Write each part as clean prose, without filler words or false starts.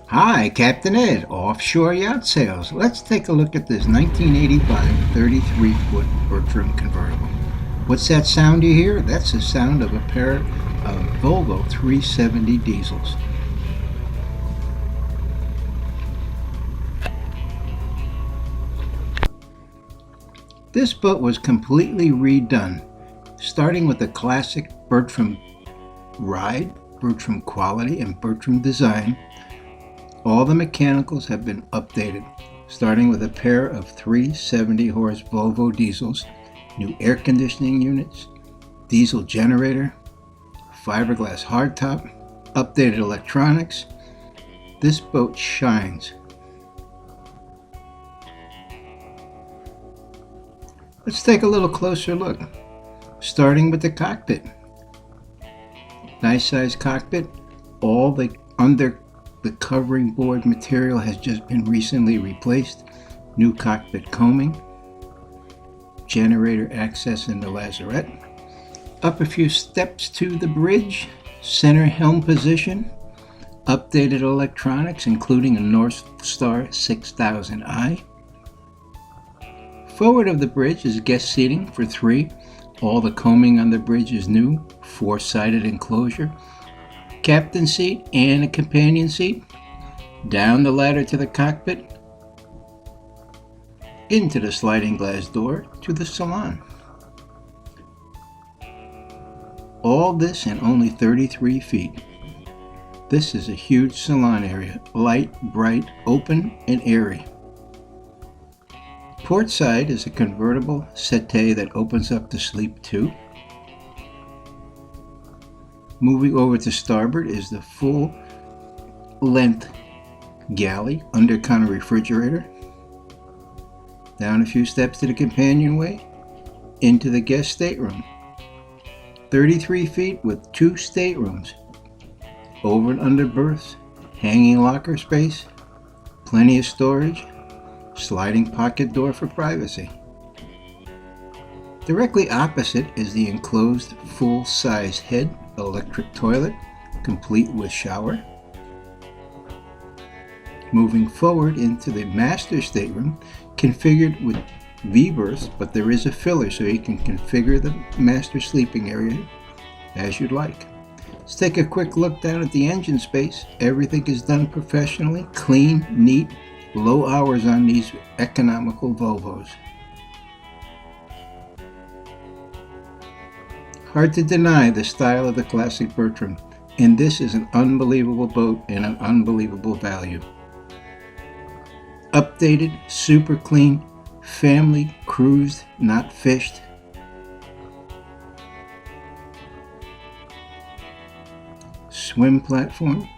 Hi, Captain Ed, Offshore Yacht Sales. Let's take a look at this 1985 33-foot Bertram convertible. What's that sound you hear? That's the sound of a pair of Volvo 370 diesels. This boat was completely redone, starting with the classic Bertram ride, Bertram quality, and Bertram design. All the mechanicals have been updated, starting with a pair of 370 horse Volvo diesels, new air conditioning units, diesel generator, fiberglass hardtop, updated electronics. This boat shines. Let's take a little closer look, starting with the cockpit. Nice size cockpit. All the covering board material has just been recently replaced. New cockpit combing, generator access in the lazarette. Up a few steps to the bridge, center helm position, updated electronics including a North Star 6000i. Forward of the bridge is guest seating for 3. All the combing on the bridge is new, 4-sided enclosure. Captain seat and a companion seat. Down the ladder to the cockpit. Into the sliding glass door to the salon. All this in only 33 feet. This is a huge salon area, light, bright, open, and airy. Port side is a convertible settee that opens up to sleep too. Moving over to starboard is the full length galley, undercounter refrigerator. Down a few steps to the companionway, into the guest stateroom. 33 feet with 2 staterooms, over and under berths, hanging locker space, plenty of storage, sliding pocket door for privacy. Directly opposite is the enclosed full-size head electric toilet, complete with shower. Moving forward into the master stateroom, configured with V-berths, but there is a filler so you can configure the master sleeping area as you'd like. Let's take a quick look down at the engine space. Everything is done professionally, clean, neat, low hours on these economical Volvos. Hard to deny the style of the classic Bertram, and this is an unbelievable boat and an unbelievable value. Updated, super clean, family cruised, not fished. Swim platform.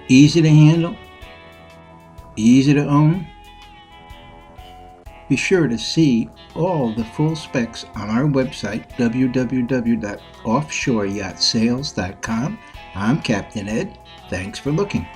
Easy to handle, easy to own. Be sure to see all the full specs on our website, www.offshoreyachtSales.com. I'm Captain Ed. Thanks for looking.